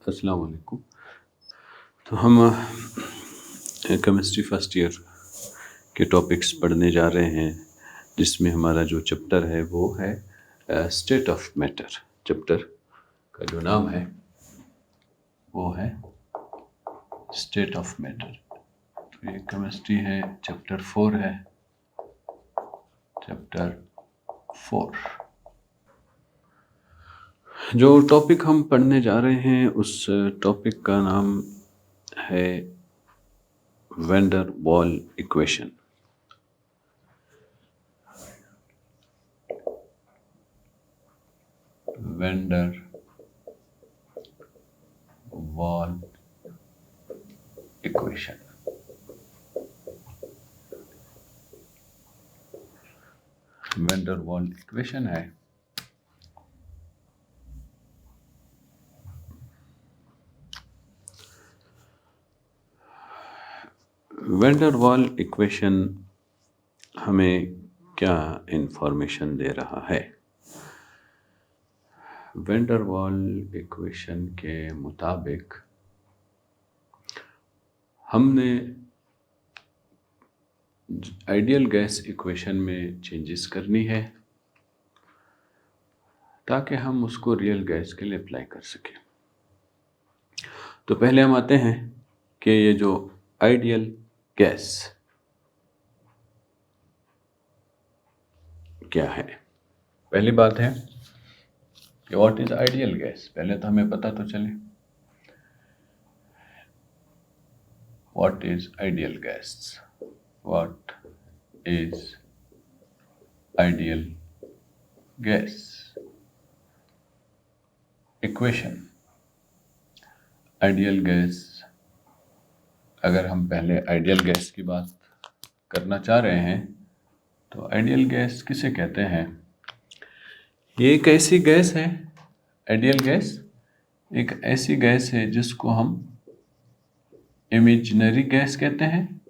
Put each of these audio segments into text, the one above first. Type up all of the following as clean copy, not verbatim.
अस्सलाम वालेकुम। तो हम केमिस्ट्री फर्स्ट ईयर के टॉपिक्स पढ़ने जा रहे हैं, जिसमें हमारा जो चैप्टर है वो है स्टेट ऑफ मैटर। चैप्टर का जो नाम है वो है स्टेट ऑफ मैटर। तो ये केमिस्ट्री है, चैप्टर 4 है, चैप्टर 4। जो टॉपिक हम पढ़ने जा रहे हैं उस टॉपिक का नाम है वैन वाल इक्वेशन। वैन वाल इक्वेशन। वैन वाल इक्वेशन है वैन वाल इक्वेशन हमें क्या इंफॉर्मेशन दे रहा है? वैन वाल इक्वेशन के मुताबिक हमने आइडियल गैस इक्वेशन में चेंजेस करनी है ताकि हम उसको रियल गैस के लिए अप्लाई कर सकें। तो पहले हम आते हैं कि ये जो आइडियल गैस क्या है। पहली बात है कि व्हाट इज आइडियल गैस। पहले तो हमें पता तो चले what is ideal gas. What is ideal gas equation. Ideal gas, अगर हम पहले आइडियल गैस की बात करना चाह रहे हैं तो आइडियल गैस किसे कहते हैं? ये एक ऐसी गैस है, आइडियल गैस एक ऐसी गैस है जिसको हम इमेजिनरी गैस कहते हैं।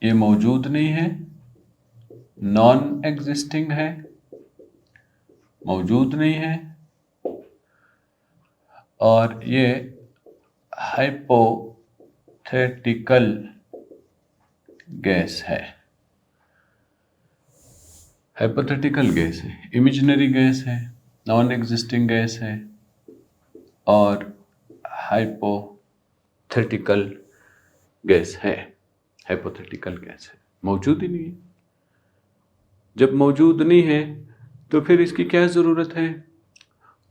ये मौजूद नहीं है, नॉन एग्जिस्टिंग है, मौजूद नहीं है, और ये हाइपोथेटिकल गैस है। हाइपोथेटिकल गैस है, इमेजिनरी गैस है, नॉन एग्जिस्टिंग गैस है और हाइपोथेटिकल गैस है। हाइपोथेटिकल गैस है, मौजूद ही नहीं है। जब मौजूद नहीं है तो फिर इसकी क्या ज़रूरत है?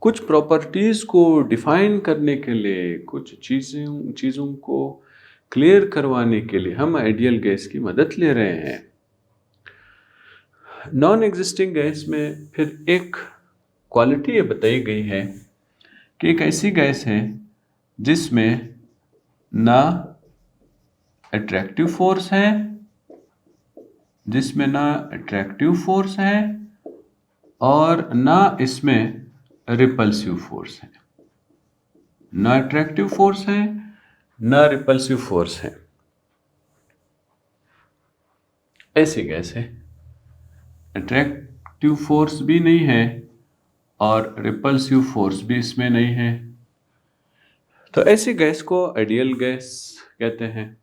कुछ प्रॉपर्टीज़ को डिफाइन करने के लिए, कुछ चीज़ों को क्लियर करवाने के लिए हम आइडियल गैस की मदद ले रहे हैं। नॉन एग्जिस्टिंग गैस में फिर एक क्वालिटी ये बताई गई है कि एक ऐसी गैस है जिसमें ना अट्रैक्टिव फोर्स है, और ना इसमें रिपल्सिव फोर्स है। ना अट्रैक्टिव फोर्स है, ना रिपल्सिव फोर्स है। ऐसी गैस है, अट्रैक्टिव फोर्स भी नहीं है और रिपल्सिव फोर्स भी इसमें नहीं है। तो ऐसी गैस को आइडियल गैस कहते हैं।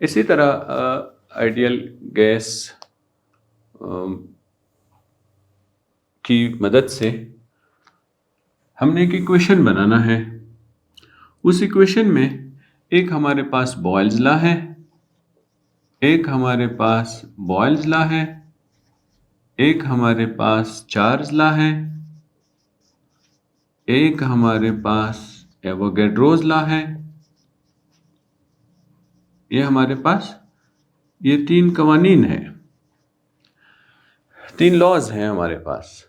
इसी तरह आइडियल गैस की मदद से हमने एक इक्वेशन बनाना है। उस इक्वेशन में एक हमारे पास बॉयल्स लॉ है, एक हमारे पास बॉयल्स लॉ है, एक हमारे पास चार्ल्स लॉ है, एक हमारे पास एवोगैड्रोस लॉ है। ये हमारे पास ये 3 कवानीन है, 3 लॉज हैं हमारे पास।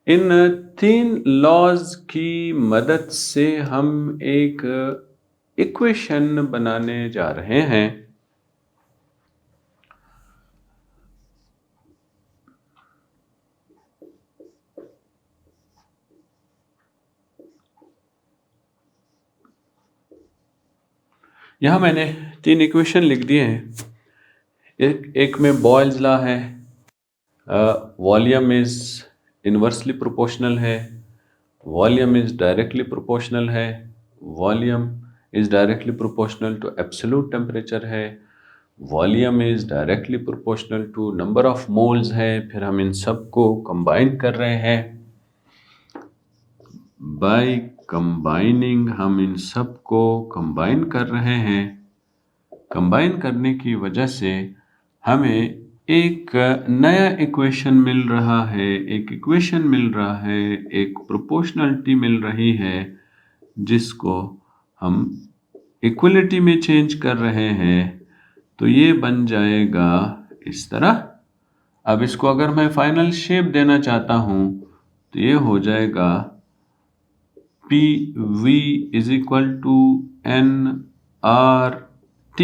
इन 3 लॉज की मदद से हम एक इक्वेशन बनाने जा रहे हैं। यहाँ मैंने 3 इक्वेशन लिख दिए हैं। एक में बॉयल्स लॉ है, वॉल्यूम इज इन्वर्सली प्रोपोर्शनल है, वॉल्यूम इज डायरेक्टली प्रोपोर्शनल है, volume is directly proportional to absolute temperature है, volume is directly proportional to number of moles है। फिर हम इन सब को कंबाइन कर रहे हैं, बाय कंबाइनिंग हम इन सब को कंबाइन कर रहे हैं। कंबाइन करने की वजह से हमें एक नया इक्वेशन मिल रहा है, एक इक्वेशन मिल रहा है, एक प्रोपोर्शनलिटी मिल रही है, जिसको हम इक्वलिटी में चेंज कर रहे हैं। तो ये बन जाएगा इस तरह। अब इसको अगर मैं फाइनल शेप देना चाहता हूं तो ये हो जाएगा PV is equal to NRT।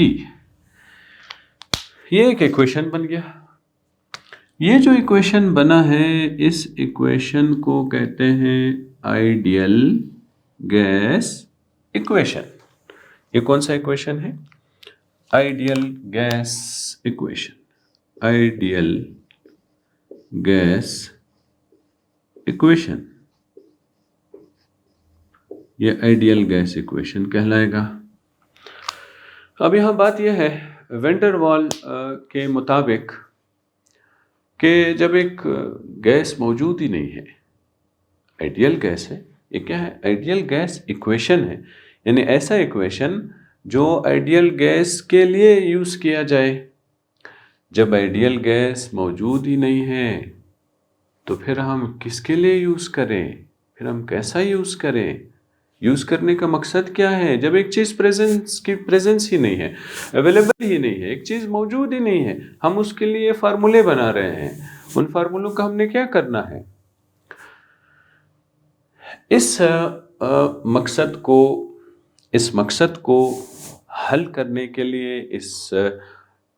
ये एक इक्वेशन बन गया। ये जो इक्वेशन बना है, इस इक्वेशन को कहते हैं आइडियल गैस इक्वेशन। ये कौन सा इक्वेशन है? Ideal gas equation, ideal gas equation. ये आइडियल गैस इक्वेशन कहलाएगा। अब यहाँ बात यह है, वैन डर वाल के मुताबिक कि जब एक गैस मौजूद ही नहीं है, आइडियल गैस है, ये क्या है? आइडियल गैस इक्वेशन है, यानी ऐसा इक्वेशन जो आइडियल गैस के लिए यूज़ किया जाए। जब आइडियल गैस मौजूद ही नहीं है तो फिर हम किसके लिए यूज़ करें? फिर हम कैसा यूज़ करें? यूज़ करने का मकसद क्या है? जब एक चीज़ प्रेजेंस ही नहीं है, अवेलेबल ही नहीं है, एक चीज़ मौजूद ही नहीं है, हम उसके लिए फार्मूले बना रहे हैं। उन फार्मूलों का हमने क्या करना है? इस मकसद को हल करने के लिए,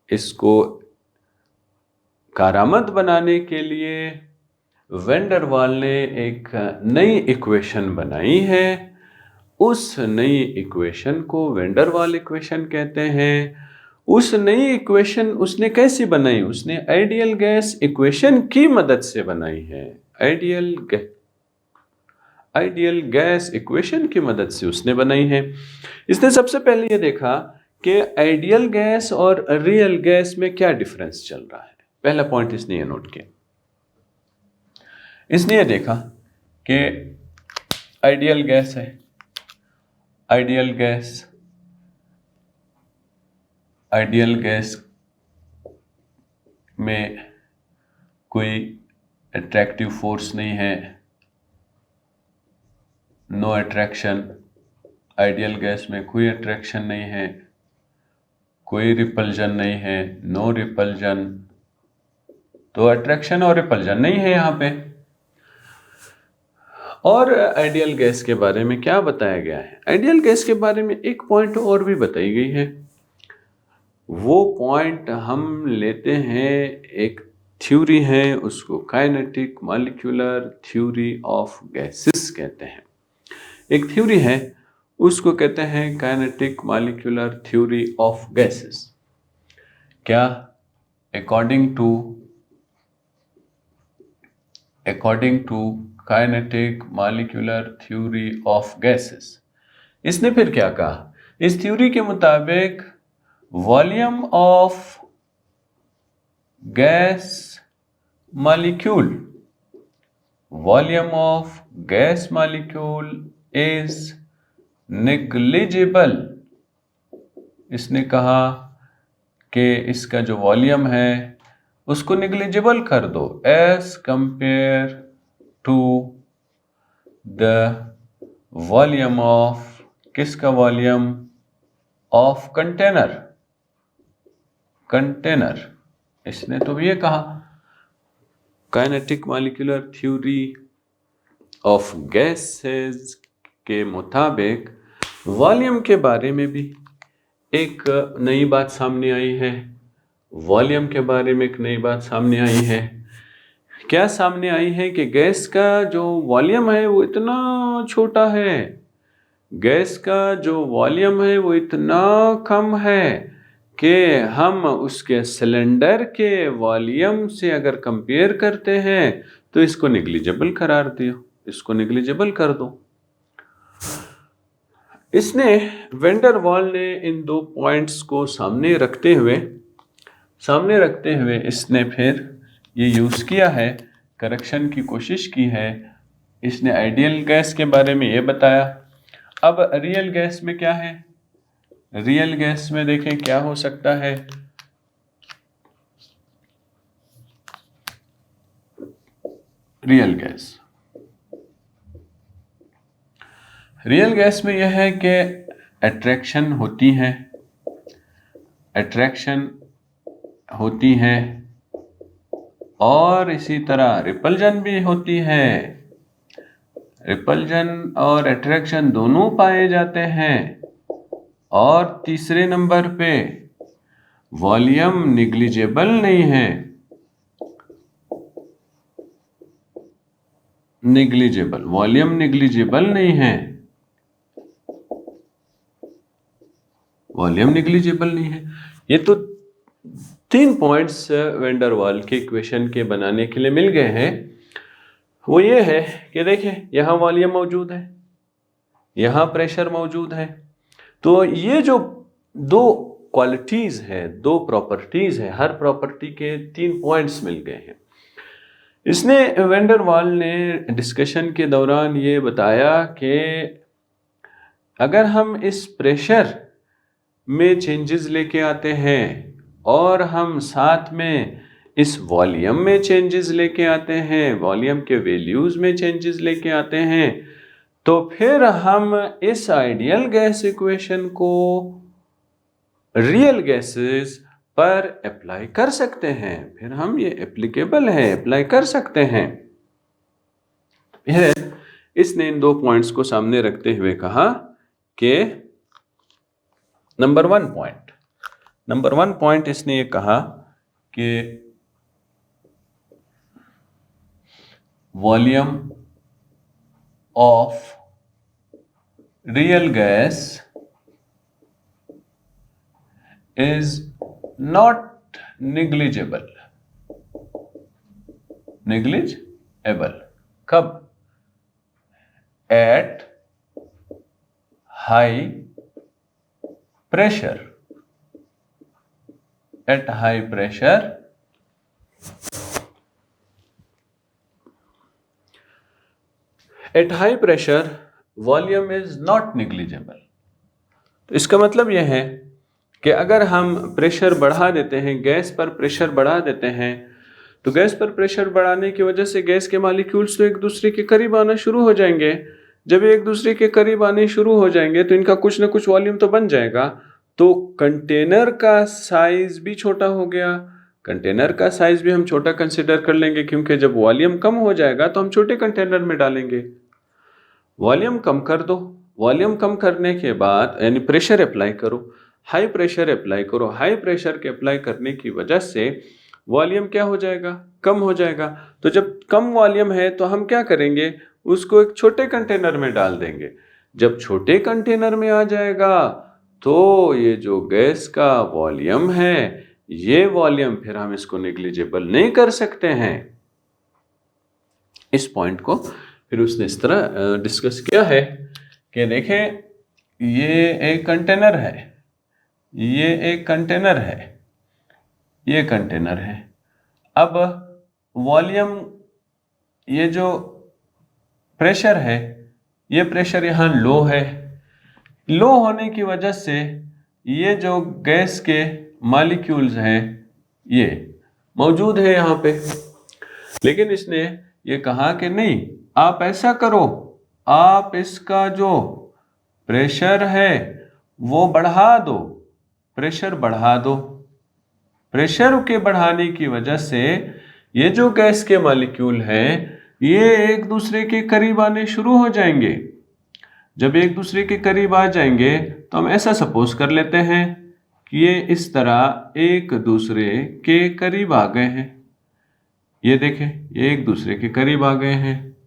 इसको कारामद बनाने के लिए वैन डर वाल ने एक नई इक्वेशन बनाई है। उस नई इक्वेशन को वैन डर वाल इक्वेशन कहते हैं। उस नई इक्वेशन उसने कैसी बनाई? उसने आइडियल गैस इक्वेशन की मदद से बनाई है। आइडियल गैस इक्वेशन की मदद से उसने बनाई है। इसने सबसे पहले ये देखा कि आइडियल गैस और रियल गैस में क्या डिफरेंस चल रहा है। पहला पॉइंट इसने ये नोट किया। इसने ये देखा कि आइडियल गैस है, आइडियल गैस में कोई अट्रैक्टिव फोर्स नहीं है, नो अट्रैक्शन। आइडियल गैस में कोई अट्रैक्शन नहीं है, कोई रिपल्जन नहीं है, नो रिपल्जन। तो अट्रैक्शन और रिपल्जन नहीं है यहाँ पे। और आइडियल गैस के बारे में क्या बताया गया है? आइडियल गैस के बारे में एक पॉइंट और भी बताई गई है। वो पॉइंट हम लेते हैं, एक थ्योरी है, उसको kinetic molecular theory of gases कहते हैं। एक थ्योरी है, उसको कहते हैं kinetic molecular theory of gases. क्या? According to kinetic molecular theory of gases. इसने फिर क्या कहा? इस थ्योरी के मुताबिक volume of gas molecule is negligible. इसने कहा कि इसका जो वॉल्यूम है उसको नेग्लिजिबल कर दो as compare to the volume of, किसका वॉल्यूम? Of container. इसने तो ये कहा। Kinetic molecular theory of gases के मुताबिक वॉल्यूम के बारे में भी एक नई बात सामने आई है। वॉल्यूम के बारे में एक नई बात सामने आई है। क्या सामने आई है? कि गैस का जो वॉल्यूम है वो इतना छोटा है, गैस का जो वॉल्यूम है वो इतना कम है कि हम उसके सिलेंडर के वॉल्यूम से अगर कंपेयर करते हैं तो इसको नेग्लिजिबल करार दियो, इसको नेग्लिजिबल कर दो। इसने वेंडर वाल ने इन दो पॉइंट्स को सामने रखते हुए इसने फिर ये यूज़ किया है, करेक्शन की कोशिश की है। इसने आइडियल गैस के बारे में ये बताया। अब रियल गैस में क्या है? रियल गैस में देखें क्या हो सकता है। रियल गैस में यह है कि अट्रैक्शन होती है और इसी तरह रिपल्जन भी होती है। रिपल्जन और अट्रैक्शन दोनों पाए जाते हैं। और तीसरे नंबर पे वॉल्यूम निग्लिजिबल नहीं है। वॉल्यूम निग्लिजिबल नहीं है। ये तो 3 पॉइंट्स वेंडर वाल के इक्वेशन के बनाने के लिए मिल गए हैं। वो ये है कि देखिए यहाँ वॉल्यूम मौजूद है, यहाँ प्रेशर मौजूद है। तो ये जो 2 क्वालिटीज है, 2 प्रॉपर्टीज है, हर प्रॉपर्टी के 3 पॉइंट्स मिल गए हैं। इसने वेंडर वाल ने डिस्कशन के दौरान ये बताया कि अगर हम इस प्रेशर में चेंजेस लेके आते हैं और हम साथ में इस वॉल्यूम में चेंजेस लेके आते हैं, वॉल्यूम के वैल्यूज में चेंजेस लेके आते हैं, तो फिर हम इस आइडियल गैस इक्वेशन को रियल गैसेस पर अप्लाई कर सकते हैं। फिर हम ये एप्लीकेबल है, अप्लाई कर सकते हैं। इसने इन 2 पॉइंट्स को सामने रखते हुए कहा कि नंबर 1 पॉइंट इसने ये कहा कि volume of real gas is not negligible. कब? At high pressure. At high pressure volume is not negligible। तो इसका मतलब यह है कि अगर हम प्रेशर बढ़ा देते हैं, गैस पर प्रेशर बढ़ा देते हैं, तो गैस पर प्रेशर बढ़ाने की वजह से गैस के मॉलिक्यूल्स तो एक दूसरे के करीब आना शुरू हो जाएंगे। जब एक दूसरे के करीब आने शुरू हो जाएंगे तो इनका कुछ ना कुछ वॉल्यूम तो बन जाएगा। तो कंटेनर का साइज भी छोटा हो गया। कंटेनर का साइज भी हम छोटा कंसिडर कर लेंगे, क्योंकि जब वॉल्यूम कम हो जाएगा तो हम छोटे कंटेनर में डालेंगे। वॉल्यूम कम कर दो। वॉल्यूम कम करने के बाद यानी प्रेशर अप्लाई करो, हाई प्रेशर अप्लाई करो। हाई प्रेशर के अप्लाई करने की वजह से वॉल्यूम क्या हो जाएगा? कम हो जाएगा। तो जब कम वॉल्यूम है तो हम क्या करेंगे? उसको एक छोटे कंटेनर में डाल देंगे। जब छोटे कंटेनर में आ जाएगा तो ये जो गैस का वॉल्यूम है, ये वॉल्यूम फिर हम इसको नेग्लिजिबल नहीं कर सकते हैं। इस पॉइंट को फिर उसने इस तरह डिस्कस किया है कि देखें, ये एक कंटेनर है, ये एक कंटेनर है, ये कंटेनर है। अब वॉल्यूम, ये जो प्रेशर है, ये प्रेशर यहाँ लो है। लो होने की वजह से ये जो गैस के मॉलिक्यूल्स हैं ये मौजूद है यहाँ पे। लेकिन इसने ये कहा कि नहीं, आप ऐसा करो, आप इसका जो प्रेशर है वो बढ़ा दो, प्रेशर बढ़ा दो। प्रेशर के बढ़ाने की वजह से ये जो गैस के मॉलिक्यूल हैं ये एक दूसरे के करीब आने शुरू हो जाएंगे। जब एक दूसरे के करीब आ जाएंगे तो हम ऐसा सपोज कर लेते हैं कि ये इस तरह एक दूसरे के करीब आ गए हैं। ये देखें, ये एक दूसरे के करीब आ गए हैं,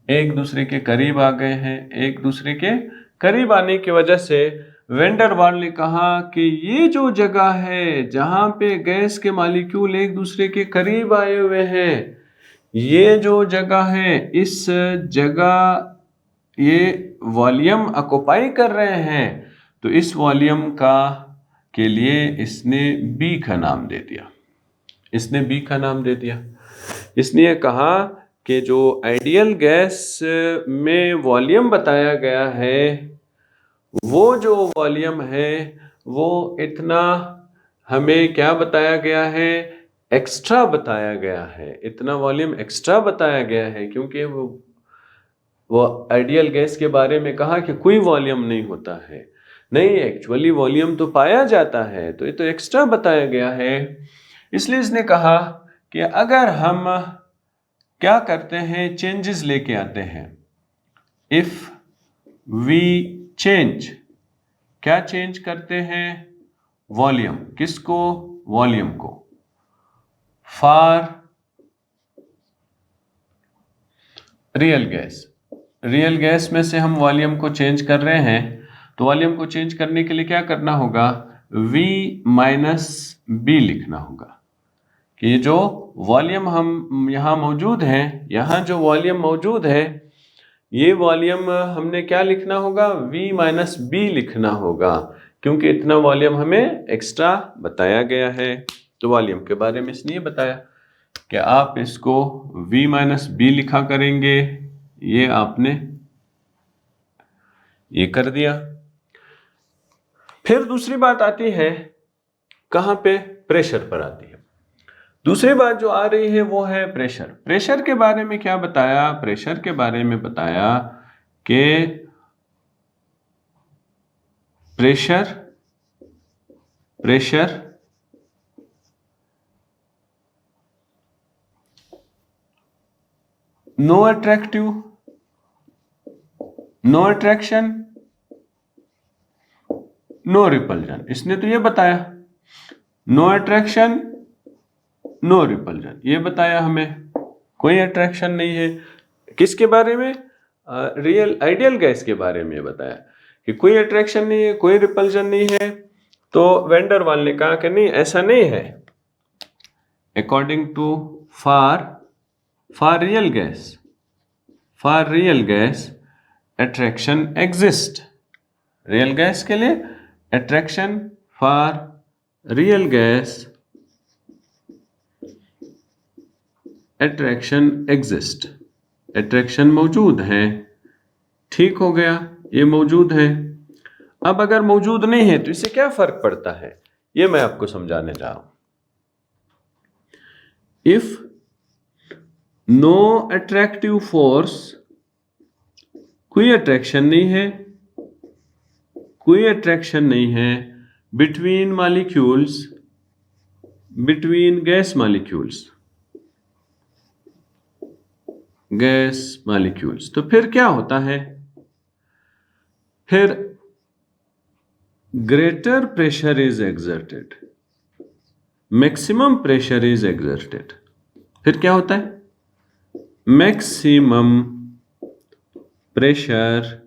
एक दूसरे के करीब आ गए हैं। एक दूसरे के करीब आने की वजह से वेंडर वाल ने कहा कि ये जो जगह है जहां पे गैस के मॉलिक्यूल एक दूसरे के करीब आए हुए हैं, ये जो जगह है, इस जगह ये वॉल्यूम ऑक्युपाई कर रहे हैं, तो इस वॉल्यूम का के लिए इसने बी का नाम दे दिया। इसने बी का नाम दे दिया। इसने ये कहा कि जो आइडियल गैस में वॉल्यूम बताया गया है, वो जो वॉल्यूम है वो इतना हमें क्या बताया गया है, एक्स्ट्रा बताया गया है। इतना वॉल्यूम एक्स्ट्रा बताया गया है क्योंकि वो आइडियल गैस के बारे में कहा कि कोई वॉल्यूम नहीं होता है। नहीं, एक्चुअली वॉल्यूम तो पाया जाता है, तो ये तो एक्स्ट्रा बताया गया है। इसलिए इसने कहा कि अगर हम क्या करते हैं, चेंजेस लेके आते हैं। इफ वी चेंज, क्या चेंज करते हैं, वॉल्यूम। किसको, वॉल्यूम को। For real gas, real gas में से हम वॉल्यूम को चेंज कर रहे हैं, तो वॉल्यूम को चेंज करने के लिए क्या करना होगा, V माइनस बी लिखना होगा कि ये जो वॉल्यूम हम यहाँ मौजूद है, यहाँ जो वॉल्यूम मौजूद है, ये वॉल्यूम हमने क्या लिखना होगा, V माइनस बी लिखना होगा, क्योंकि इतना वॉल्यूम हमें एक्स्ट्रा बताया गया है। तो वॉल्यूम के बारे में इसने बताया कि आप इसको V माइनस बी लिखा करेंगे। ये आपने ये कर दिया। फिर दूसरी बात आती है, कहां पे, प्रेशर पर आती है। दूसरी बात जो आ रही है वो है प्रेशर। प्रेशर के बारे में क्या बताया, प्रेशर के बारे में बताया कि pressure no attractive, no attraction, no repulsion. इसने तो ये बताया, नो अट्रैक्शन नो रिपल्जन, ये बताया हमें, कोई अट्रैक्शन नहीं है। किसके बारे में, रियल आइडियल गैस के बारे में बताया कि कोई अट्रैक्शन नहीं है, कोई रिपल्जन नहीं है। तो वेंडर वाल ने कहा कि नहीं, ऐसा नहीं है। According to for real gas attraction exist. Real gas के लिए attraction, for real gas attraction exist, attraction मौजूद है। ठीक हो गया, ये मौजूद है। अब अगर मौजूद नहीं है तो इससे क्या फर्क पड़ता है, ये मैं आपको समझाने जा रहा हूं। इफ नो अट्रैक्टिव फोर्स, कोई अट्रैक्शन नहीं है, कोई अट्रैक्शन नहीं है between molecules, between gas molecules, gas molecules, तो फिर क्या होता है, फिर greater pressure is exerted, maximum pressure is exerted. फिर क्या होता है, मैक्सिमम प्रेशर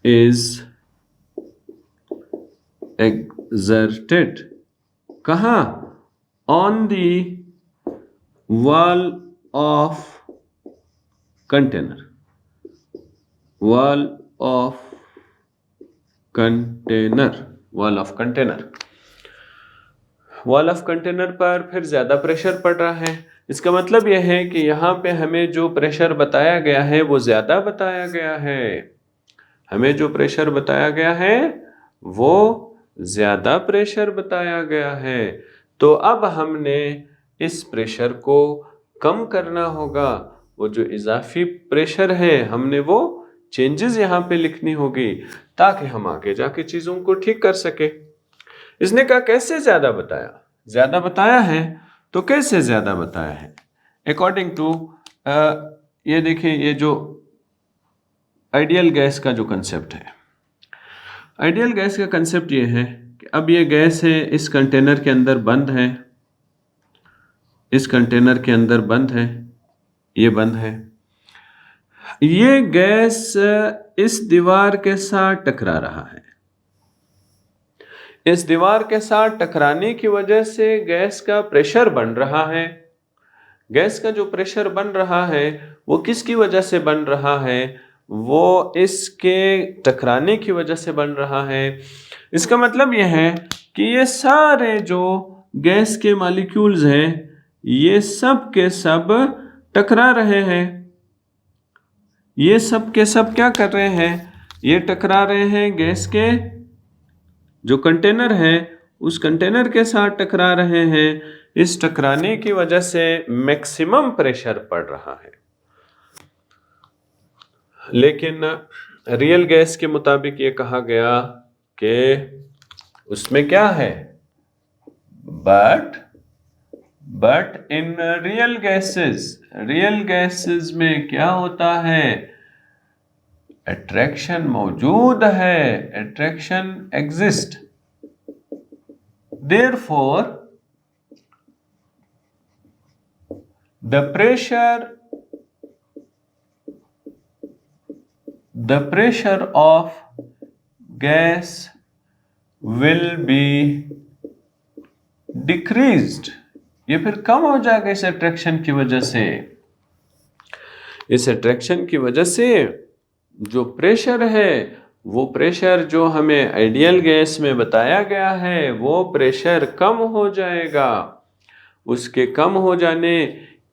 इज एक्सर्टेड। कहां, on the wall of container, wall of container, wall of container, wall of container पर फिर ज्यादा प्रेशर पड़ रहा है। इसका मतलब यह है कि यहाँ पे हमें जो प्रेशर बताया गया है वो ज्यादा बताया गया है, हमें जो प्रेशर बताया गया है वो ज्यादा प्रेशर बताया गया है। तो अब हमने इस प्रेशर को कम करना होगा, वो जो इजाफी प्रेशर है हमने वो चेंजेस यहाँ पे लिखनी होगी ताकि हम आगे जाके चीजों को ठीक कर सके। इसने कहा कैसे ज्यादा बताया, ज्यादा बताया है तो कैसे ज्यादा बताया है, अकॉर्डिंग टू ये देखिए, ये जो आइडियल गैस का जो कंसेप्ट है, आइडियल गैस का कंसेप्ट ये है कि अब ये गैस है, इस कंटेनर के अंदर बंद है, इस कंटेनर के अंदर बंद है, ये बंद है, ये गैस इस दीवार के साथ टकरा रहा है, इस दीवार के साथ टकराने की वजह से गैस का प्रेशर बन रहा है। गैस का जो प्रेशर बन रहा है वो किसकी वजह से बन रहा है? वो इसके टकराने की वजह से बन रहा है। इसका मतलब यह है कि ये सारे जो गैस के मॉलिक्यूल्स हैं ये सब के सब टकरा रहे हैं। ये सब के सब क्या कर रहे हैं? ये टकरा रहे हैं गैस के जो कंटेनर है उस कंटेनर के साथ टकरा रहे हैं। इस टकराने की वजह से मैक्सिमम प्रेशर पड़ रहा है। लेकिन रियल गैस के मुताबिक ये कहा गया कि उसमें क्या है? बट इन रियल गैसेस में क्या होता है? अट्रैक्शन मौजूद है, attraction exist. Therefore, the pressure of gas will be decreased. ये फिर कम हो जाएगा इस अट्रैक्शन की वजह से। इस अट्रैक्शन की वजह से जो प्रेशर है वो प्रेशर जो हमें आइडियल गैस में बताया गया है वो प्रेशर कम हो जाएगा। उसके कम हो जाने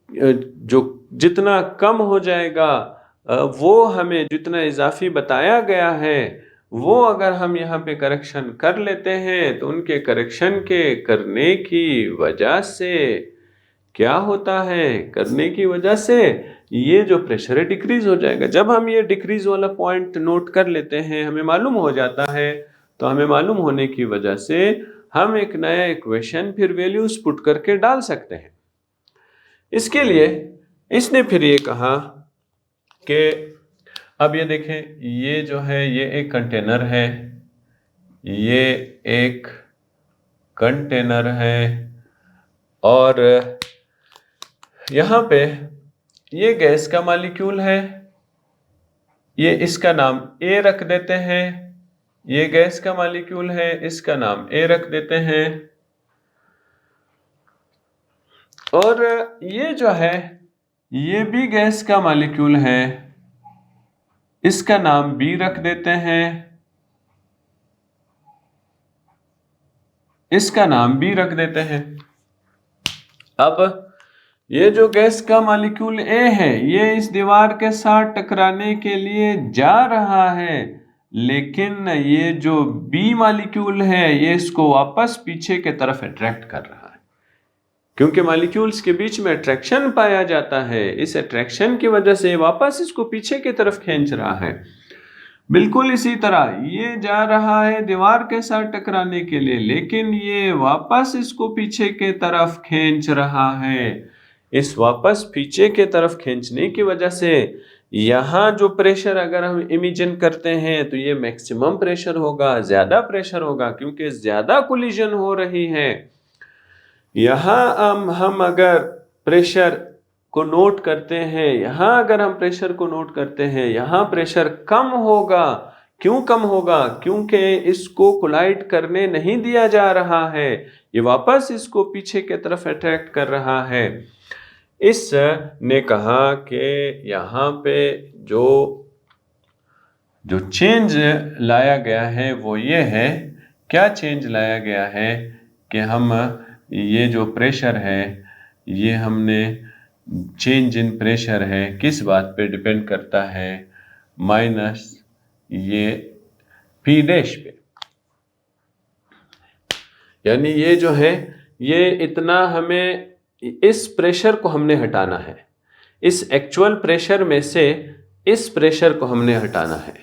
जो जितना कम हो जाएगा वो हमें जितना इजाफी बताया गया है वो अगर हम यहाँ पे करेक्शन कर लेते हैं तो उनके करेक्शन के करने की वजह से क्या होता है? करने की वजह से ये जो प्रेशर है डिक्रीज हो जाएगा। जब हम ये डिक्रीज वाला पॉइंट नोट कर लेते हैं, हमें मालूम हो जाता है, तो हमें मालूम होने की वजह से हम एक नया इक्वेशन फिर वैल्यूज पुट करके डाल सकते हैं। इसके लिए इसने फिर ये कहा कि अब ये देखें, ये जो है ये एक कंटेनर है, ये एक कंटेनर है और यहाँ पे ये गैस का मॉलिक्यूल है। ये इसका नाम ए रख देते हैं। ये गैस का मॉलिक्यूल है, इसका नाम ए रख देते हैं। और ये जो है ये भी गैस का मॉलिक्यूल है, इसका नाम बी रख देते हैं। इसका नाम बी रख देते हैं। अब ये जो गैस का मॉलिक्यूल ए है ये इस दीवार के साथ टकराने के लिए जा रहा है, लेकिन ये जो बी मॉलिक्यूल है ये इसको वापस पीछे के तरफ अट्रैक्ट कर रहा है, क्योंकि मॉलिक्यूल्स के बीच में अट्रैक्शन पाया जाता है। इस अट्रैक्शन की वजह से वापस इसको पीछे की तरफ खींच रहा है। बिल्कुल इसी तरह ये जा रहा है दीवार के साथ टकराने के लिए, लेकिन ये वापस इसको पीछे के तरफ खींच रहा है। इस वापस पीछे के तरफ खींचने की वजह से यहाँ जो प्रेशर अगर हम इमेजिन करते हैं तो ये मैक्सिमम प्रेशर होगा, ज्यादा प्रेशर होगा, क्योंकि ज्यादा कोलिजन हो रही है। यहाँ हम अगर प्रेशर को नोट करते हैं, यहाँ अगर हम प्रेशर को नोट करते हैं, यहाँ प्रेशर कम होगा। क्यों कम होगा? क्योंकि इसको कोलाइड करने नहीं दिया जा रहा है, ये वापस इसको पीछे की तरफ अट्रैक्ट कर रहा है। इस ने कहा कि यहाँ पे जो चेंज लाया गया है वो ये है। क्या चेंज लाया गया है कि हम ये जो प्रेशर है ये हमने चेंज इन प्रेशर है किस बात पे डिपेंड करता है? माइनस ये पी डैश पे। यानी ये जो है ये इतना हमें इस प्रेशर को हमने हटाना है, इस एक्चुअल प्रेशर में से इस प्रेशर को हमने हटाना है,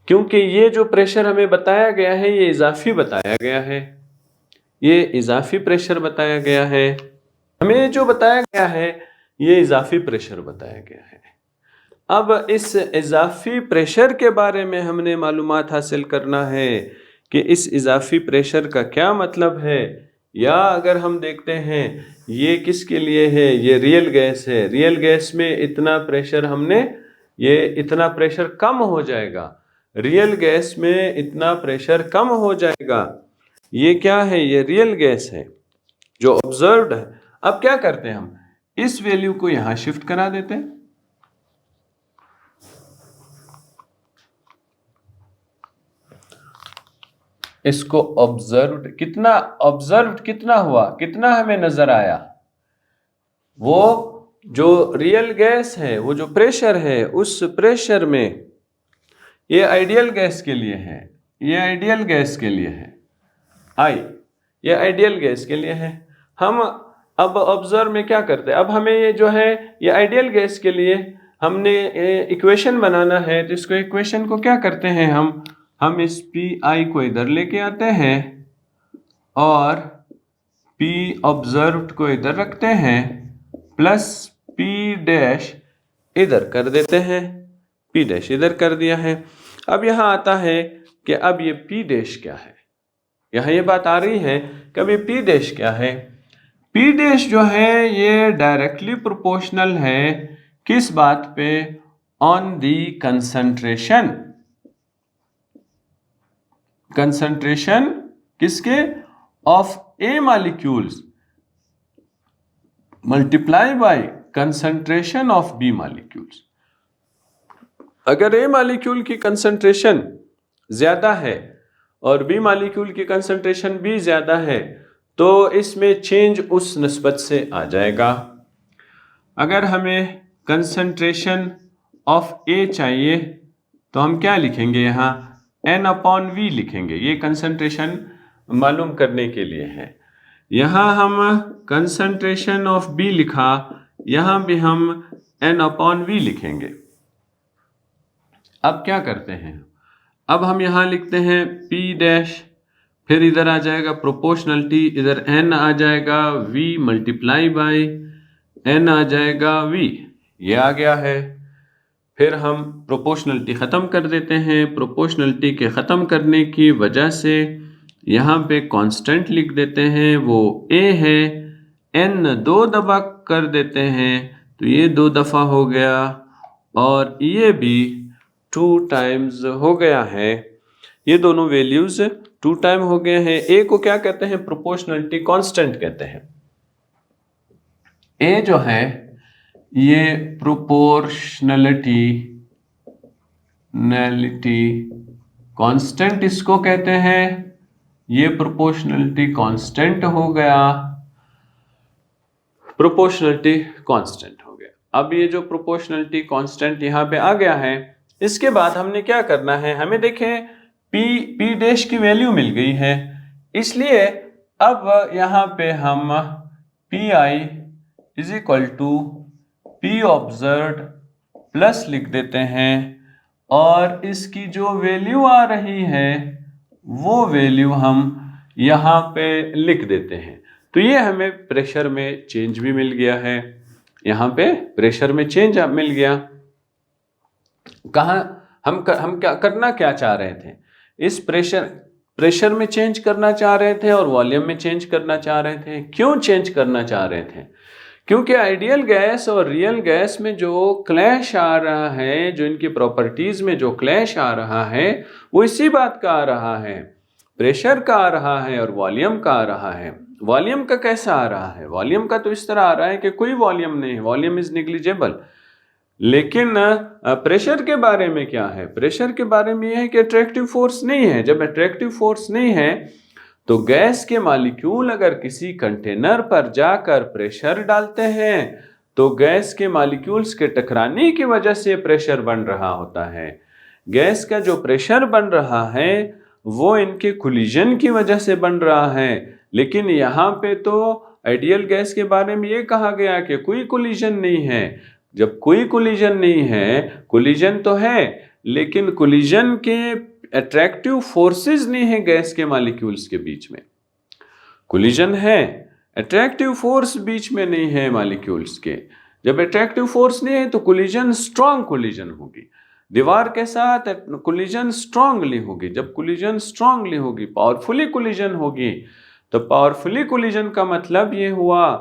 क्योंकि ये जो प्रेशर हमें बताया गया है ये इजाफी बताया गया है, ये इजाफी प्रेशर बताया गया है। हमें जो बताया गया है ये इजाफी प्रेशर बताया गया है। अब इस इजाफी प्रेशर के बारे में हमने मालूमात हासिल करना है कि इस इजाफी प्रेशर का क्या मतलब है, या अगर हम देखते हैं ये किसके लिए है, ये रियल गैस है। रियल गैस में इतना प्रेशर ये इतना प्रेशर कम हो जाएगा, रियल गैस में इतना प्रेशर कम हो जाएगा। ये क्या है, ये रियल गैस है जो ऑब्जर्व्ड है। अब क्या करते हैं, हम इस वैल्यू को यहां शिफ्ट करा देते हैं। इसको ऑब्जर्व्ड कितना हुआ, कितना हमें नजर आया, वो जो रियल गैस है, वो जो प्रेशर है, उस प्रेशर में, ये आइडियल गैस के लिए है, ये आइडियल गैस के लिए है, ये आइडियल गैस के लिए है। हम अब ऑब्जर्व में क्या करते हैं, अब हमें ये जो है, ये आइडियल गैस के लिए हमने इक्वेशन बनाना है, तो इसको इक्वेशन को क्या करते हैं, हम इस पी आई को इधर लेके आते हैं और पी ऑब्जर्व्ड को इधर रखते हैं, प्लस पी डैश इधर कर देते हैं, पी डैश इधर कर दिया है। अब यहां आता है कि अब ये पी डैश क्या है, यहां ये बात आ रही है कि अब ये पी डैश क्या है। पी डैश जो है ये डायरेक्टली प्रोपोर्शनल है किस बात पे, ऑन दी कंसंट्रेशन किसके, of A molecules multiply by concentration of B molecules. अगर ए मॉलिक्यूल की कंसंट्रेशन ज्यादा है और बी मॉलिक्यूल की कंसंट्रेशन भी ज्यादा है, तो इसमें चेंज उस निस्बत से आ जाएगा। अगर हमें कंसंट्रेशन ऑफ ए चाहिए तो हम क्या लिखेंगे, यहाँ n/v लिखेंगे, ये कंसंट्रेशन मालूम करने के लिए है। यहाँ हम कंसंट्रेशन ऑफ बी लिखा, यहाँ भी हम n/v लिखेंगे। अब क्या करते हैं, अब हम यहाँ लिखते हैं P डैश, फिर इधर आ जाएगा प्रोपोर्शनलिटी, इधर n आ जाएगा v मल्टीप्लाई बाय n आ जाएगा v, ये आ गया है। फिर हम प्रोपोर्शनलिटी ख़त्म कर देते हैं, प्रोपोर्शनलिटी के ख़त्म करने की वजह से यहाँ पे कांस्टेंट लिख देते हैं, वो a है, n 2 दफ़ा कर देते हैं तो ये 2 दफ़ा हो गया, और ये भी 2 टाइम्स हो गया है। ये दोनों वैल्यूज 2 टाइम हो गए हैं। a को क्या कहते हैं, प्रोपोर्शनलिटी कांस्टेंट कहते हैं। a जो है ये प्रोपोर्शनलिटी कांस्टेंट इसको कहते हैं, ये प्रोपोर्शनलिटी कांस्टेंट हो गया, प्रोपोर्शनलिटी कांस्टेंट हो गया। अब ये जो प्रोपोर्शनलिटी कांस्टेंट यहाँ पे आ गया है, इसके बाद हमने क्या करना है, हमें देखें पी डैश की वैल्यू मिल गई है, इसलिए अब यहाँ पे हम P I is equal to P observed plus लिख देते हैं, और इसकी जो वैल्यू आ रही है वो वैल्यू हम यहाँ पे लिख देते हैं। तो ये हमें प्रेशर में चेंज भी मिल गया है, यहाँ पे प्रेशर में चेंज मिल गया। कहाँ हम करना क्या चाह रहे थे, इस प्रेशर में चेंज करना चाह रहे थे और वॉल्यूम में चेंज करना चाह रहे थे। क्यों चेंज करना चाह रहे थे, क्योंकि आइडियल गैस और रियल गैस में जो क्लैश आ रहा है, जो इनकी प्रॉपर्टीज में जो क्लैश आ रहा है, वो इसी बात का आ रहा है, प्रेशर का आ रहा है और वॉल्यूम का आ रहा है। वॉल्यूम का कैसा आ रहा है, वॉल्यूम का तो इस तरह आ रहा है कि कोई वॉल्यूम नहीं है, वॉल्यूम इज निग्लिजिबल। लेकिन प्रेशर के बारे में क्या है, प्रेशर के बारे में यह है कि अट्रैक्टिव फोर्स नहीं है। जब अट्रैक्टिव फोर्स नहीं है तो गैस के मॉलिक्यूल अगर किसी कंटेनर पर जाकर प्रेशर डालते हैं तो गैस के मॉलिक्यूल्स के टकराने की वजह से प्रेशर बन रहा होता है। गैस का जो प्रेशर बन रहा है वो इनके कोलिजन की वजह से बन रहा है। लेकिन यहाँ पे तो आइडियल गैस के बारे में ये कहा गया कि कोई कोलिजन नहीं है। जब कोई कोलिजन नहीं है, कोलिजन तो है लेकिन कोलिजन के अट्रैक्टिव फोर्सेस नहीं है गैस के मॉलिक्यूल्स के बीच में। कोलिजन है, अट्रैक्टिव फोर्स बीच में नहीं है मॉलिक्यूल्स के। जब अट्रैक्टिव फोर्स नहीं है तो कोलिजन स्ट्रॉन्ग कोलिजन होगी, दीवार के साथ कोलिजन स्ट्रांगली होगी। जब कोलिजन स्ट्रांगली होगी, पावरफुली कोलिजन होगी, तो पावरफुली कोलिजन का मतलब ये हुआ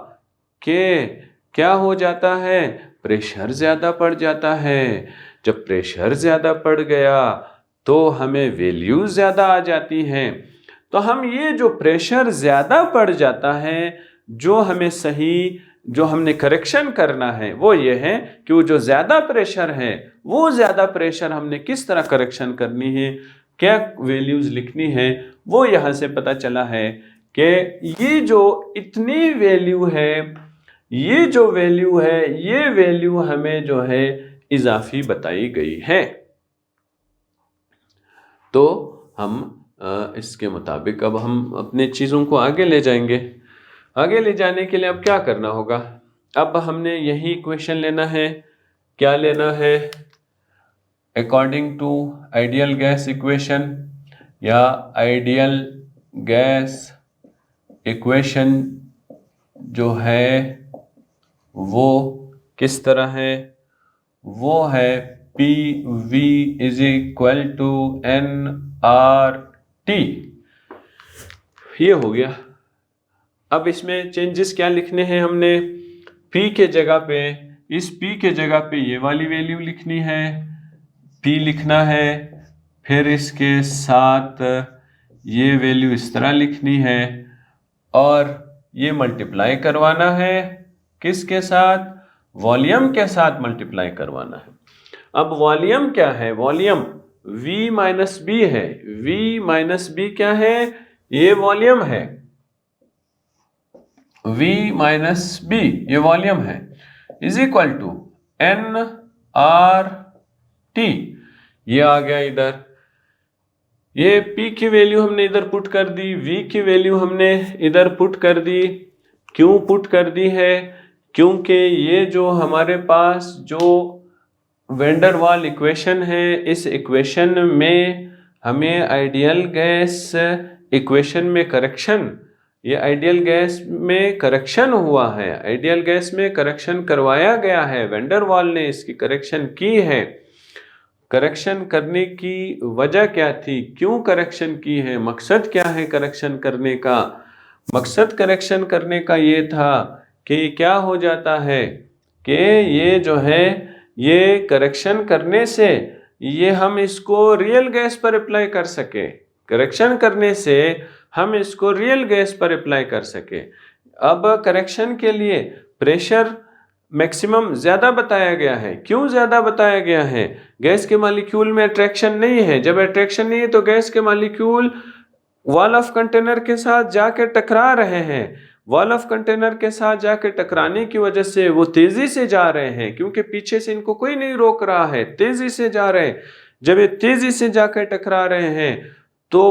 कि क्या हो जाता है, प्रेशर ज्यादा पड़ जाता है। जब प्रेशर ज्यादा पड़ गया तो हमें वैल्यूज ज्यादा आ जाती हैं। तो हम ये जो प्रेशर ज़्यादा पड़ जाता है, जो हमें सही जो हमने करेक्शन करना है वो ये है कि वो जो ज़्यादा प्रेशर है, वो ज़्यादा प्रेशर हमने किस तरह करेक्शन करनी है, क्या वैल्यूज़ लिखनी है, वो यहाँ से पता चला है कि ये जो इतनी वैल्यू है, ये जो वैल्यू है, ये वैल्यू हमें जो है इजाफी बताई गई है। तो हम इसके मुताबिक अब हम अपने चीज़ों को आगे ले जाएंगे। आगे ले जाने के लिए अब क्या करना होगा, अब हमने यही इक्वेशन लेना है। क्या लेना है? According to ideal gas equation या आइडियल गैस इक्वेशन जो है वो किस तरह है? वो है P V is equal to N R T. ये हो गया। अब इसमें चेंजेस क्या लिखने हैं हमने? P के जगह पे, इस P के जगह पे ये वाली वैल्यू लिखनी है, P लिखना है, फिर इसके साथ ये वैल्यू इस तरह लिखनी है और ये मल्टीप्लाई करवाना है किसके साथ? वॉल्यूम के साथ मल्टीप्लाई करवाना है। अब वॉल्यूम क्या है? वॉल्यूम V माइनस बी है। V माइनस बी क्या है? ये वॉल्यूम है। V माइनस बी ये वॉल्यूम है, is equal to N R T. ये आ गया इधर। ये P की वैल्यू हमने इधर पुट कर दी, V की वैल्यू हमने इधर पुट कर दी। क्यों पुट कर दी है? क्योंकि ये जो हमारे पास जो वेंडर वाल इक्वेशन है, इस इक्वेशन में हमें आइडियल गैस इक्वेशन में करेक्शन, ये आइडियल गैस में करेक्शन हुआ है, आइडियल गैस में करेक्शन करवाया गया है, वेंडर वाल ने इसकी करेक्शन की है। करेक्शन करने की वजह क्या थी? क्यों करेक्शन की है? मकसद क्या है करेक्शन करने का? मकसद करेक्शन करने का ये था कि क्या हो जाता है कि ये जो है, ये करेक्शन करने से ये हम इसको रियल गैस पर अप्लाई कर सके। करेक्शन करने से हम इसको रियल गैस पर अप्लाई कर सके। अब करेक्शन के लिए प्रेशर मैक्सिमम ज़्यादा बताया गया है। क्यों ज़्यादा बताया गया है? गैस के मॉलिक्यूल में अट्रैक्शन नहीं है। जब अट्रैक्शन नहीं है तो गैस के मॉलिक्यूल वॉल ऑफ कंटेनर के साथ जाके टकरा रहे हैं। वॉल ऑफ कंटेनर के साथ जाके टकराने की वजह से वो तेजी से जा रहे हैं, क्योंकि पीछे से इनको कोई नहीं रोक रहा है, तेजी से जा रहे हैं। जब ये तेजी से जाकर टकरा रहे हैं तो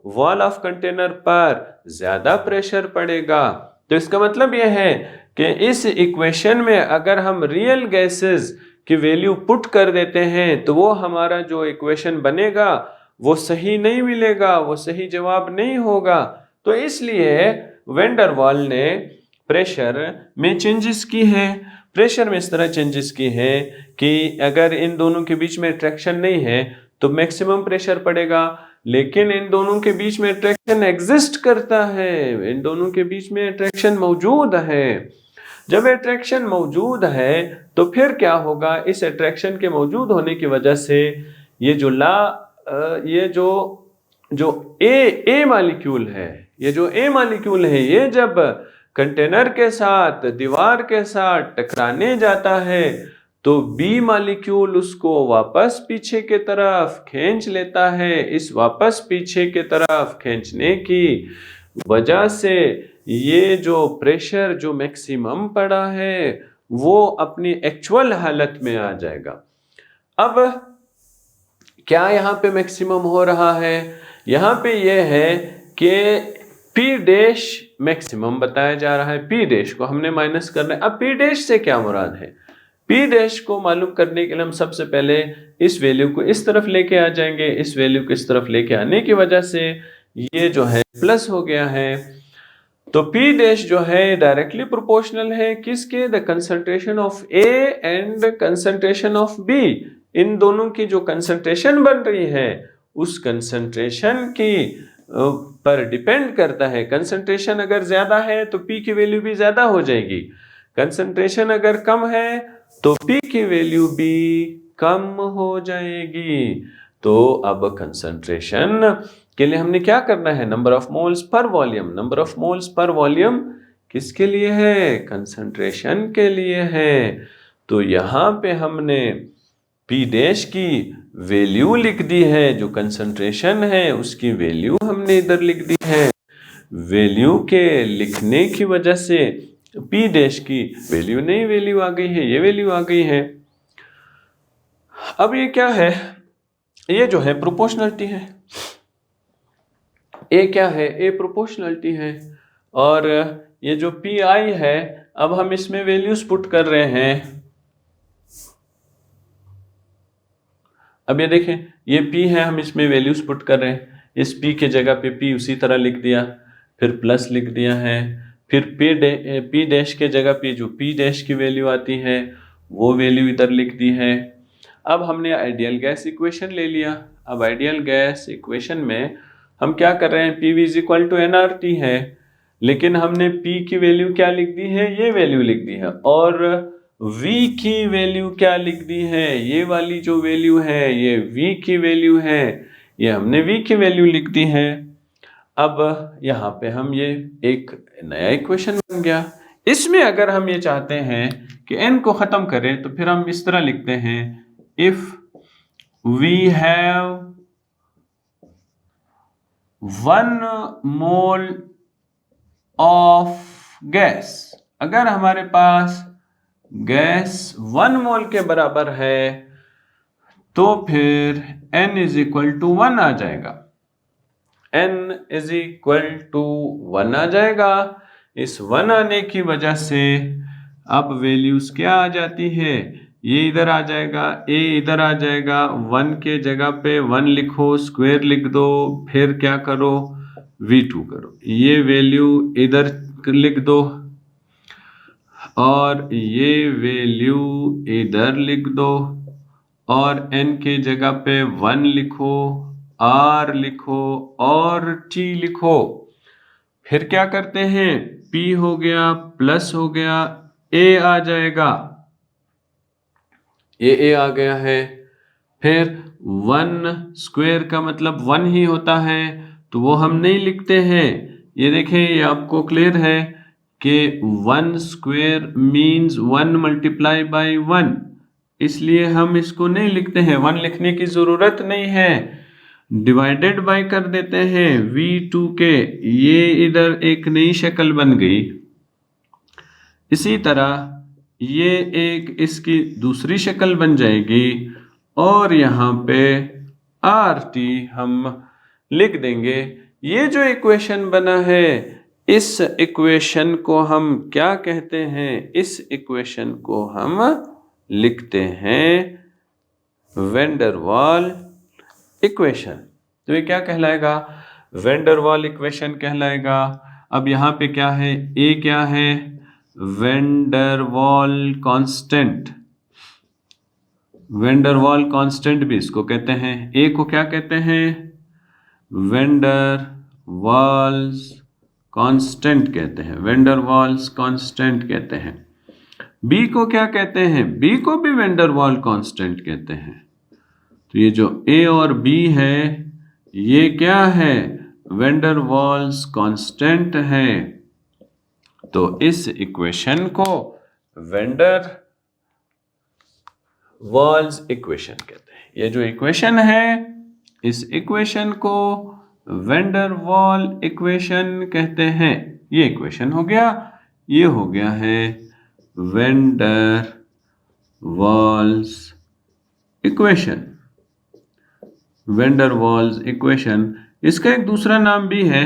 वॉल ऑफ कंटेनर पर ज्यादा प्रेशर पड़ेगा। तो इसका मतलब यह है कि इस इक्वेशन में अगर हम रियल गैसेस की वैल्यू पुट कर देते हैं तो वो हमारा जो इक्वेशन बनेगा वो सही नहीं मिलेगा, वो सही जवाब नहीं होगा। तो इसलिए वेंडर वाल ने प्रेशर में चेंजेस की है। प्रेशर में इस तरह चेंजेस की है कि अगर इन दोनों के बीच में अट्रैक्शन नहीं है तो मैक्सिमम प्रेशर पड़ेगा, लेकिन इन दोनों के बीच में अट्रैक्शन एग्जिस्ट करता है, इन दोनों के बीच में अट्रैक्शन मौजूद है। जब अट्रैक्शन मौजूद है तो फिर क्या होगा? इस अट्रैक्शन के मौजूद होने की वजह से ये जो ए मॉलिक्यूल है, ये जो ए मॉलिक्यूल है, ये जब कंटेनर के साथ, दीवार के साथ टकराने जाता है तो बी मॉलिक्यूल उसको वापस पीछे के तरफ खींच लेता है। इस वापस पीछे के तरफ खींचने की वजह से ये जो प्रेशर जो मैक्सिमम पड़ा है वो अपनी एक्चुअल हालत में आ जाएगा। अब क्या यहाँ पे मैक्सिमम हो रहा है? यहाँ पे ये है कि पी डैश मैक्सिमम बताया जा रहा है। पी डैश को हमने माइनस करना है। अब पी डैश से क्या मुराद है? पी डैश को मालूम करने के लिए हम सबसे पहले इस वैल्यू को इस तरफ लेके आ जाएंगे। इस वैल्यू को इस तरफ लेके आने की वजह से ये जो है प्लस हो गया है। तो पी डैश जो है डायरेक्टली प्रोपोर्शनल है किसके? The concentration of A and concentration of B. इन दोनों की जो कंसंट्रेशन बन रही है उस कंसंट्रेशन की पर डिपेंड करता है। कंसंट्रेशन अगर ज्यादा है तो पी की वैल्यू भी ज्यादा हो जाएगी, कंसंट्रेशन अगर कम है तो पी की वैल्यू भी कम हो जाएगी। तो अब कंसंट्रेशन के लिए हमने क्या करना है, number of moles per volume. Number of moles per volume किसके लिए है, कंसंट्रेशन के लिए है। तो यहाँ पे हमने P डैश की वैल्यू लिख दी है, जो कंसंट्रेशन है उसकी वैल्यू हमने इधर लिख दी है। वैल्यू के लिखने की वजह से P डैश की वैल्यू नई वैल्यू आ गई है, ये वैल्यू आ गई है। अब ये क्या है, ये जो है प्रोपोर्शनलिटी है। ए क्या है, ए प्रोपोर्शनलिटी है। और ये जो पी आई है, अब हम इसमें वैल्यूज पुट कर रहे हैं। अब ये देखें, ये पी है, हम इसमें वैल्यूज पुट कर रहे हैं। इस पी के जगह पे पी उसी तरह लिख दिया, फिर प्लस लिख दिया है, फिर पी डैश के जगह पे जो पी डैश की वैल्यू आती है वो वैल्यू इधर लिख दी है। अब हमने आइडियल गैस इक्वेशन ले लिया। अब आइडियल गैस इक्वेशन में हम क्या कर रहे हैं, P V is equal to nRT है, लेकिन हमने P की वैल्यू क्या लिख दी है, ये वैल्यू लिख दी है। और V की वैल्यू क्या लिख दी है, ये वाली जो वैल्यू है ये V की वैल्यू है, ये हमने V की वैल्यू लिख दी है। अब यहाँ पे हम ये एक नया इक्वेशन बन गया। इसमें अगर हम ये चाहते हैं कि n को खत्म करें तो फिर हम इस तरह लिखते हैं, if we have 1 mole of gas, अगर हमारे पास गैस 1 मोल के बराबर है तो फिर n इज इक्वल टू 1 आ जाएगा। n इज इक्वल टू 1 आ जाएगा। इस 1 आने की वजह से अब वैल्यूज क्या आ जाती है, ये इधर आ जाएगा, a इधर आ जाएगा। 1 के जगह पे 1 लिखो, स्क्वायर लिख दो, फिर क्या करो, V2 करो, ये वैल्यू इधर लिख दो और ये वैल्यू इधर लिख दो, और n के जगह पे 1 लिखो, r लिखो और t लिखो। फिर क्या करते हैं, p हो गया, प्लस हो गया, a आ जाएगा, a आ गया है। फिर 1 स्क्वायर का मतलब 1 ही होता है, तो वो हम नहीं लिखते हैं। ये देखें, ये आपको क्लियर है कि 1 स्क्वायर मीन्स 1 मल्टीप्लाई बाई 1, इसलिए हम इसको नहीं लिखते हैं, 1 लिखने की ज़रूरत नहीं है, डिवाइडेड बाय कर देते हैं V2 के। ये इधर एक नई शक्ल बन गई। इसी तरह ये एक इसकी दूसरी शक्ल बन जाएगी और यहाँ पे RT हम लिख देंगे। ये जो इक्वेशन बना है, इस इक्वेशन को हम क्या कहते हैं, इस इक्वेशन को हम लिखते हैं वैन डर वाल इक्वेशन। तो ये क्या कहलाएगा, वैन डर वाल इक्वेशन कहलाएगा। अब यहाँ पे क्या है, ए क्या है, वैन डर वाल कांस्टेंट। वैन डर वाल कांस्टेंट भी इसको कहते हैं। ए को क्या कहते हैं, वैन डर वाल्स कांस्टेंट कहते हैं, वैन डर वाल्स कांस्टेंट कहते हैं। बी को क्या कहते हैं, बी को भी वैन डर वाल कांस्टेंट कहते हैं। तो ये जो ए और बी है ये क्या है, वैन डर वाल्स कांस्टेंट है। तो इस इक्वेशन को वैन डर वाल्स इक्वेशन कहते हैं। ये जो इक्वेशन है, इस इक्वेशन को वैन डर वाल इक्वेशन कहते हैं। ये इक्वेशन हो गया, ये हो गया है van der Waals equation. Van der Waals equation, इसका एक दूसरा नाम भी है।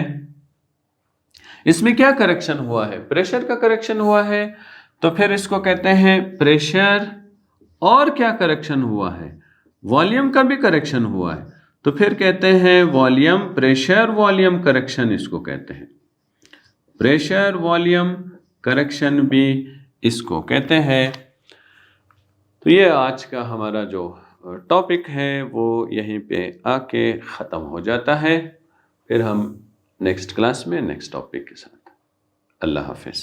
इसमें क्या करेक्शन हुआ है, प्रेशर का करेक्शन हुआ है, तो फिर इसको कहते हैं प्रेशर। और क्या करेक्शन हुआ है, वॉल्यूम का भी करेक्शन हुआ है, तो फिर कहते हैं वॉल्यूम प्रेशर वॉल्यूम करेक्शन, इसको कहते हैं प्रेशर वॉल्यूम करेक्शन भी इसको कहते हैं। तो ये आज का हमारा जो टॉपिक है वो यहीं पे आके ख़त्म हो जाता है। फिर हम नेक्स्ट क्लास में नेक्स्ट टॉपिक के साथ। अल्लाह हाफ़िज़।